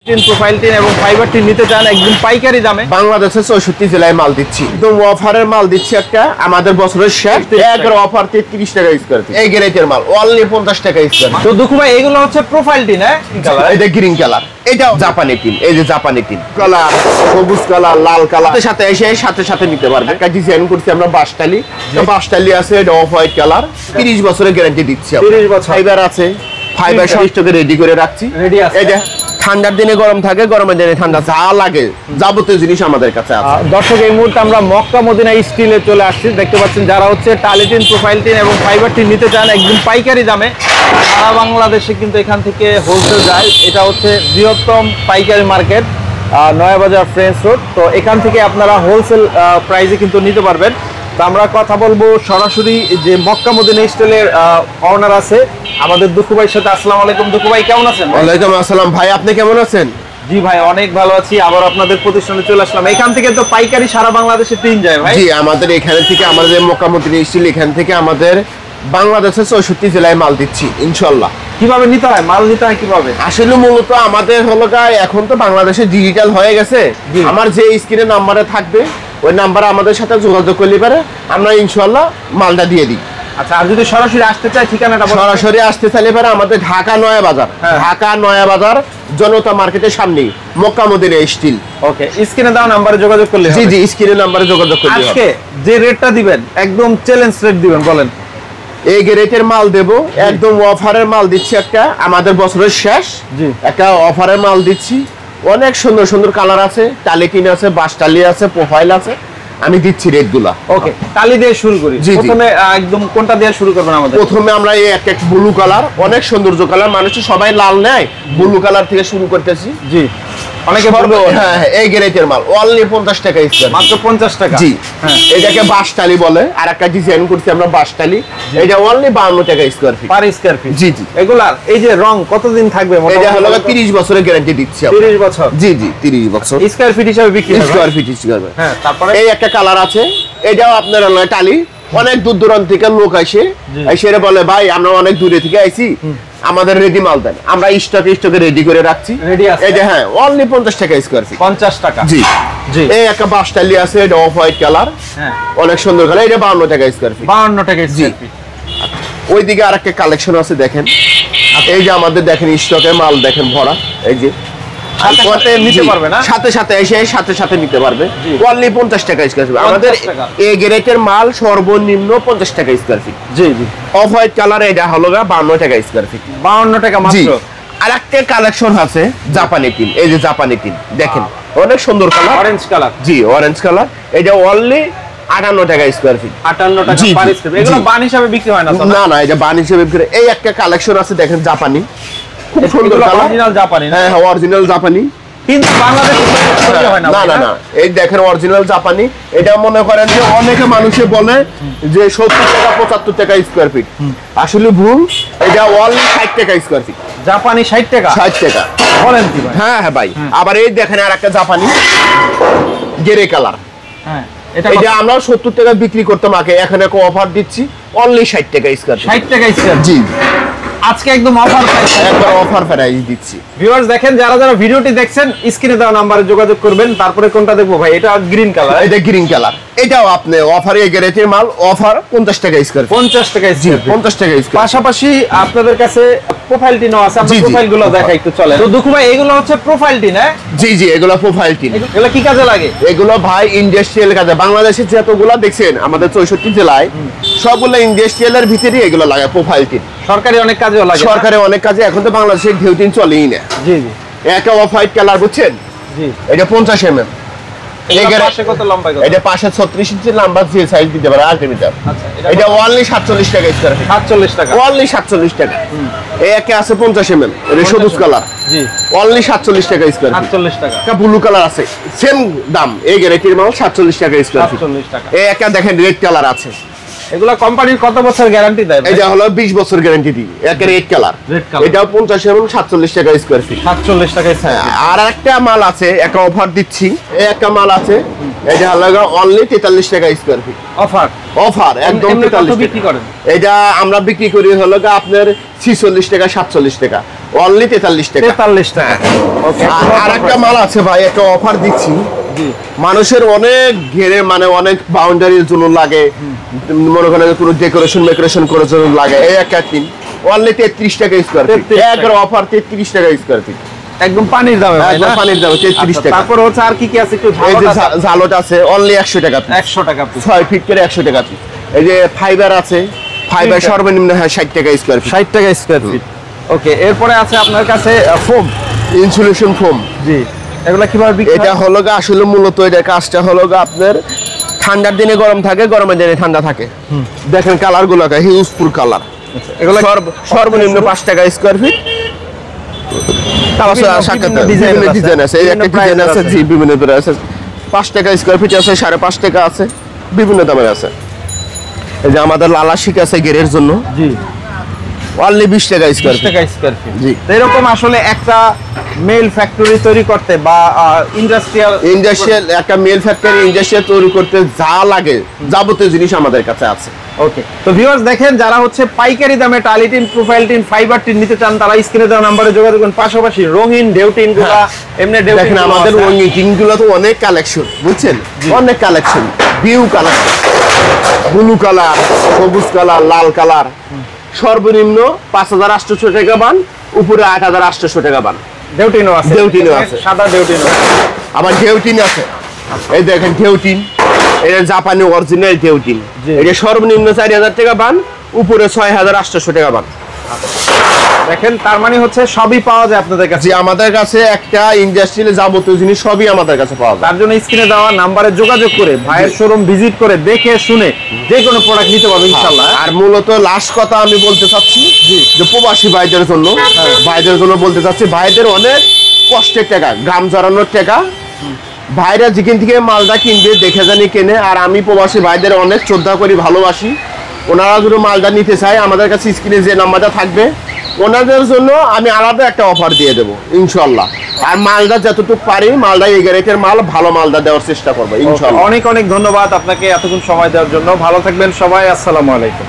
Tin profile tin এবং fibre tin নিতে চান একদম পাইকারি দামে বাংলাদেশের 64 জেলায় মাল দিচ্ছি, একদম অফারের মাল দিচ্ছি। একটা আমাদের বছরের শেষ একের অফার 33 টাকা স্কয়ার ফিট, এই গ্রেটের মাল অনলি 50 টাকা স্কয়ার। তো দুঃখু ভাই এগুলো হচ্ছে প্রোফাইল টিন, হ্যাঁ এটা গ্রিন কালার, এটা জাপানি টিন, এই যে জাপানি টিন কালার, সবুজ কালার, লাল কালার সাথে এসে সাথে নিতে পারবে। একটা ডিজাইন করছি আমরা বাসটালি, বাসটালি আছে, এটা অফ হোয়াইট কালার, 30 বছরের গ্যারান্টি দিচ্ছি। 30 বছর ফাইবার আছে, ফাইবার স্টকে রেডি করে রাখছি। এই যে ঠান্ডার দিনে গরম থাকে, গরমের দিনে ঠান্ডা, যা লাগে যাবতীয় জিনিস আমাদের কাছে আছে। দর্শক এই মুহূর্তে আমরা মক্কা মদিনা স্টিলে চলে আসছি। দেখতে পাচ্ছেন যারা হচ্ছে টালি টিন প্রোফাইল টিন এবং ফাইবার টিন নিতে চান একদম পাইকারি দামে, সারা বাংলাদেশে কিন্তু এখান থেকে হোলসেল যায়। এটা হচ্ছে বৃহত্তম পাইকারি মার্কেট, নয়াবাজার ফ্রেন্স রোড। তো এখান থেকে আপনারা হোলসেল প্রাইসে কিন্তু নিতে পারবেন। তো আমরা কথা বলবো সরাসরি যে মক্কা মদিনা স্টিলের অনার আছে আমাদের দুঃখু ভাইয়ের সাথে। আসসালামু আলাইকুম দুঃখু ভাই, কেমন আছেন? ওয়ালাইকুম আসসালাম ভাই, আপনি কেমন আছেন? জি ভাই অনেক ভালো আছি, আবার আপনাদের প্রতিষ্ঠানে চলে আসলাম। এখান থেকে তো পাইকারি সারা বাংলাদেশে টিন যায় ভাই? জি, আমাদের এখান থেকে আমাদের মক্কা মদিনা স্টিল এখান থেকে আমাদের বাংলাদেশের 64 জেলায় মাল দিচ্ছি ইনশাআল্লাহ। কিভাবে নিতে হয়, মাল নিতে হয় কিভাবে? আসলে মূলত আমাদের হলো এখন তো বাংলাদেশে ডিজিটাল হয়ে গেছে। আমার যে স্ক্রিনে নাম্বারে থাকবে ওই নাম্বারে আমাদের সাথে যোগাযোগ করলে পারে, আমরা ইনশাআল্লাহ মালটা দিয়ে দিই। আচ্ছা, আর যদি সরাসরি আসতে চাই ঠিকানাটা বলুন। সরাসরি আসতে চাইলে পারে আমাদের ঢাকা নয়া বাজার, ঢাকা নয়া বাজার জনতা মার্কেটের সামনেই মক্কা মদিনা স্টিল। ওকে, স্ক্রিনে দাও নাম্বারে যোগাযোগ করলে হবে। জি স্ক্রিনে নাম্বারে যোগাযোগ করলে হবে। আজকে যে রেটটা দিবেন একদম চ্যালেঞ্জ রেট দিবেন, বলেন। এই গ্রেটের মাল দেব, একদম অফারের মাল দিচ্ছি। একটা আমাদের বছরের শেষ একটা অফারের মাল দিচ্ছি। অনেক সুন্দর সুন্দর কালার আছে, টালি টিন আছে, বাস টালি আছে, প্রোফাইল আছে, আমি দিচ্ছি রেটগুলা। ওকে, টালি দিয়ে শুরু করি। প্রথমে একদম কোনটা দিয়ে শুরু করবেন আমাদের? প্রথমে আমরা এই এক ব্লু কালার, অনেক সৌন্দর্য কালার, মানুষ সবাই লাল নেয়, ব্লু কালার থেকে শুরু করতেছি। জি, অনেকে বলবো হ্যাঁ এই গ্রেটের মাল অনলি 50 টাকা স্কয়ার, মাত্র 50 টাকা। জি হ্যাঁ, এটাকে বাসটালি বলে। আর একটা ডিজাইন করছি আমরা বাসটালি, এটা অনলি 52 টাকা square feet, per square feet. জি এগুলার এই যে রং কতদিন থাকবে? এটা হলো 30 বছরের গ্যারান্টি দিচ্ছি আমরা। 30 বছর? জি 30 বছর স্কয়ার ফিট হিসাবে বিক্রি হয়, স্কয়ার ফিট হিসাবে। হ্যাঁ, তারপরে এই একটা কালার আছে, এটাও আপনার হলো টালি। অনেক দূর দূরান্ত থেকে লোক এসে বলে ভাই আমরা অনেক দূরে থেকে আইছি, আমাদের রেডি মাল দেন। আমরা স্টকে রেডি করে রাখছি। এই যে হ্যাঁ অনলি 50 টাকা স্কয়ার ফিট। 50 টাকা? জি এই একটা বাসটালি আছে, এটা অফ হোয়াইট কালার, হ্যাঁ অনেক সুন্দর কালার, এটা 52 টাকা স্কয়ার ফিট। 52 টাকা স্কয়ার ফিট। ওইদিকে আরেকটা কালেকশন আছে দেখেন, এই যে আমাদের দেখেন স্টকে মাল দেখেন ভরা, এই যে সাথে নিতে পারবে না, সাথে এসে সাথে নিতে পারবে। অনলি 50 টাকা স্কয়ার ফিট আমাদের এই গ্রেটের মাল, সর্বনিম্ন 50 টাকা স্কয়ার ফিট। জি অফ হোয়াইট কালার, এটা হলো 52 টাকা স্কয়ার ফিট। 52 টাকা মাত্র। আর একটা কালেকশন আছে জাপানি টিন, এই যে জাপানি টিন দেখেন, অনেক সুন্দর colour, orange colour. G orange colour, এটা অনলি 58 টাকা স্কয়ার ফিট। 58 টাকা পার স্কয়ার ফিট। এগুলো বান হিসাবে বিক্রি হয় না? না এটা বান হিসেবে বিক্রি। এই একটা কালেকশন আছে দেখেন জাপানি, খুব সুন্দর কালার, অরিজিনাল জাপানি। হ্যাঁ অরিজিনাল জাপানি, কিন্তু বাংলাদেশে তৈরি হয় না। না এই দেখেন অরিজিনাল জাপানি। এটা মনে করেন যে অনেকে মানুষে বলে যে 70 টাকা 75 টাকা স্কয়ার ফিট, আসলে ভুল। এটা অনলি 60 টাকা স্কয়ার ফিট। জাপানি 60 টাকা? 60 টাকা বলেন কি ভাই? হ্যাঁ ভাই। আবার এই দেখেন আরেকটা জাপানি গ্রে কালার, হ্যাঁ এটা আমরা 70 টাকা বিক্রি করতাম আগে, এখন একটা অফার দিচ্ছি অনলি 60 টাকা স্কয়ার ফিট। 60 টাকা স্কয়ার? জি আজকে একদম অফার প্রাইস, একবার অফার প্রাইস দিচ্ছি। ভিউয়ার্স দেখেন, যারা ভিডিওটি দেখছেন স্ক্রিনে দেওয়া নম্বরে যোগাযোগ করবেন। তারপরে কোনটা দেখবো ভাই? এটা গ্রিন কালার, এটা গ্রিন কালার, এটাও আপনি অফারে গ্যারেন্টির মাল, অফার 50 টাকা স্কয়ার। 50 টাকা স্কয়ার, 50 টাকা স্কয়ার। পাশাপাশি আপনাদের কাছে প্রোফাইল টিনও আছে, আমরা প্রোফাইল গুলো দেখাই একটু চলেন। তো দুঃখু ভাই এগুলো হচ্ছে প্রোফাইল টিন? হ্যাঁ জি এগুলো প্রোফাইল টিন। এগুলো কি কাজে লাগে? এগুলো ভাই ইন্ডাস্ট্রিয়াল কাজে, বাংলাদেশের যতগুলো দেখছেন আমাদের 64 জেলায় সবগুলো ইন্ডাস্ট্রিয়ালের ভিতরে এগুলো লাগে প্রোফাইল টিন। সরকারি অনেক কাজে লাগে? সরকারি অনেক কাজে। এখন তো বাংলাদেশে ঢেউ টিন চলেই না। জি একটা অফ হোয়াইট কালার বুঝছেন, জি এটা 50 mm। পাশে কত লম্বা? এটা পাশে 36 ইঞ্চি লম্বা, যে সাইজ দিতে পারে আল্টিমিটার। আচ্ছা, এটা অনলি 47 টাকা স্কয়ার ফিট। 47 টাকা? অনলি 47 টাকা। এই একটা আছে 50 mm, এটা সবুজ কালার, জি অনলি 47 টাকা স্কয়ার ফিট। 47 টাকা। একটা ব্লু কালার আছে, সেম দাম, এই গ্যারান্টির মাল 47 টাকা স্কয়ার ফিট। 47 টাকা। এই একটা দেখেন রেড কালার আছে, এগুলা কোম্পানির কত বছর গ্যারান্টি দেয়? এটা হলো 20 বছর গ্যারান্টি দিই। একটা রেড কালার, এটাও 50 এবং 47 টাকা স্কয়ার ফিট। 47 টাকা। আর একটা মাল আছে, একটা অফার দিচ্ছি। এই একটা মাল আছে এটা হলো অনলি 43 টাকা স্কয়ার ফিট অফার অফার একদম 43 বিক্রি করেন এটা আমরা বিক্রি করি হলো আপনার 46 টাকা 47 টাকা অনলি 43 টাকা 43 টাকা ওকে আর একটা মাল আছে ভাই একটা অফার দিচ্ছি জি মানুষের অনেক ঘেরে মানে অনেক বাউন্ডারির জন্য লাগে মনে করেন কোনো ডেকোরেশন করার জন্য লাগে এই একটা তিন অনলি 33 টাকা স্কয়ার ফিট একের অফার 33 টাকা স্কয়ার ফিট একদম পানির দামে ভাই একদম না পানির দামে 33 টাকা তারপর হচ্ছে আর কি কি আছে একটু এই যে ঝালট আছে অনলি 100 টাকা 100 টাকা 6 ফিট করে 100 টাকা পিস এই যে ফাইবার আছে ফাইবার সর্বনিম্ন 60 টাকা স্কয়ার ফিট 60 টাকা স্কয়ার ফিট ওকে এরপরে আছে আপনার কাছে ফোম ইনসুলেশন ফোম জি এগুলা কিভাবে বিক্রি এটা হলো আসলে মূলত এটা কাজটা হলো আপনার ঠান্ডার দিনে গরম থাকে গরমের দিনে ঠান্ডা থাকে দেখেন কালার গুলো হিউজফুল কালার এগুলা সর্বনিম্ন 5 টাকা স্কয়ার ফিট ডিজাইন আছে এই একটা ডিজাইন আছে জি বিভিন্ন ধরনের আছে 5 টাকা স্কয়ার ফিট আছে 5.5 টাকা আছে বিভিন্ন দামের আছে এই যে আমাদের লালা শিক আছে গেরের জন্য জি অনলি 20 টাকা স্কয়ার ফিট জি এরকম আসলে একটা মেল ফ্যাক্টরি তৈরি করতে বা ইন্ডাস্ট্রিয়াল একটা মেল ফ্যাক্টরি ইন্ডাস্ট্রিয়াল তৈরি করতে যা লাগে যাবতীয় জিনিস আমাদের কাছে আছে ওকে তো ভিউয়ার্স দেখেন যারা হচ্ছে পাইকারি দামে টালিটিন প্রোফাইল টিন ফাইবার টিন নিতে চান তারা স্ক্রিনে দেওয়া নম্বরে যোগাযোগ করুন পাশাপাশি রঙিন ডেউটিন গুলো এমনি ডেউটিন দেখেন আমাদের রঙিন টিন গুলো তো অনেক কালেকশন বুঝছেন অনেক কালেকশন বিউ কালার ব্লু কালার সবুজ কালার লাল কালার সর্বনিম্ন 5800 টাকা বান উপরে 8800 টাকা বান ডেউটিনও আছে সাদা ডেউটিনও আবার ডেউটিন আছে এই দেখেন ডেউটিন এটা জাপানি অরিজিনাল ডেউটিন এটা সর্বনিম্ন 4000 টাকা বান উপরে 6800 টাকা বান দেখেন তার মানে হচ্ছে সবই পাওয়া যায় আপনাদের কাছে আমাদের কাছে একটা ইন্ডাস্ট্রিয়াল যাবতীয় জিনিস সবই আমাদের কাছে পাওয়া যায় তার জন্য স্ক্রিনে দেওয়া নম্বরে যোগাযোগ করে ভাইয়ের শোরুম ভিজিট করে দেখে শুনে যে কোনো প্রোডাক্ট নিতে পারবেন ইনশাআল্লাহ আর মূলত লাস্ট কথা আমি বলতে চাচ্ছি যে প্রবাসী ভাইদের জন্য বলতে চাচ্ছি ভাইদের অনেক কষ্টের টাকা গ্রাম জড়ানোর টাকা ভাইরা যেখান থেকে মালটা কিনবে দেখে জানি কেনে আর আমি প্রবাসী ভাইদের অনেক শ্রদ্ধা করি ভালোবাসি ওনারা যদি মালটা নিতে চায় আমাদের কাছে স্ক্রিনে যে নাম্বারটা থাকবে ওনাদের জন্য আমি আলাদা একটা অফার দিয়ে দেবো ইনশাআল্লাহ আর মালটা যতটুকু পারি মালটা এই গ্যারেটের মাল ভালো মালটা দেওয়ার চেষ্টা করবো ইনশাআল্লাহ অনেক অনেক ধন্যবাদ আপনাকে এতক্ষণ সময় দেওয়ার জন্য ভালো থাকবেন সবাই আসসালামু আলাইকুম